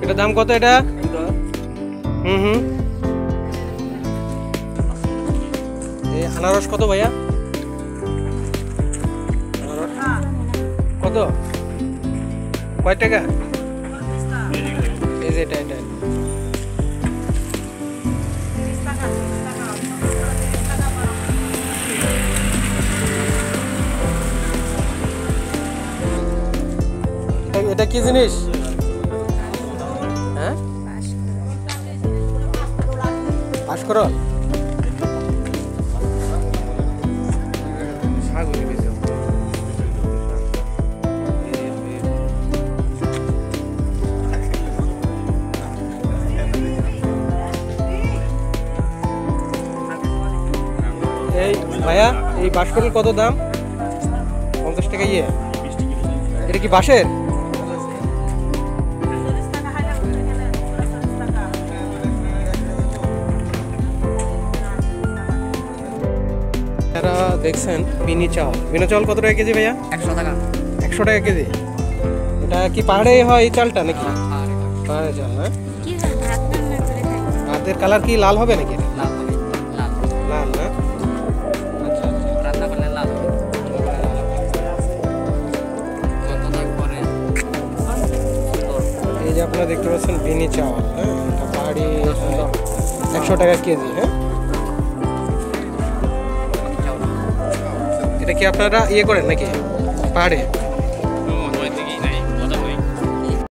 এটা দাম কত এটা? হুম। এই আনারস কত ভাইয়া? কত? কয় টাকা? এই যে এটা এটা কি জিনিস? হ্যাঁ, পাঁশকরল। এই ভাইয়া, এই বাঁশকরল কত দাম? 50 টাকা। এটা কি বাঁশের? দেখছেন বিনি চাল কত টাকা কেজি ভাইয়া? 100 টাকা। 100 টাকা কেজি। এটা কি পাহাড়ে হয় এই চালটা নাকি? পাহাড়ে চাল না? ভাতের কালার কি লাল হবে নাকি? লাল না? আচ্ছা, রান্না করলে লাল হবে। এই যে আপনারা দেখতে পাচ্ছেন বিনি চাল, হ্যাঁ, এটা পাহাড়ি 100 টাকা কেজি। হ্যাঁ, এটা কি আপনারা ইয়ে করেন নাকি পাহাড়ে?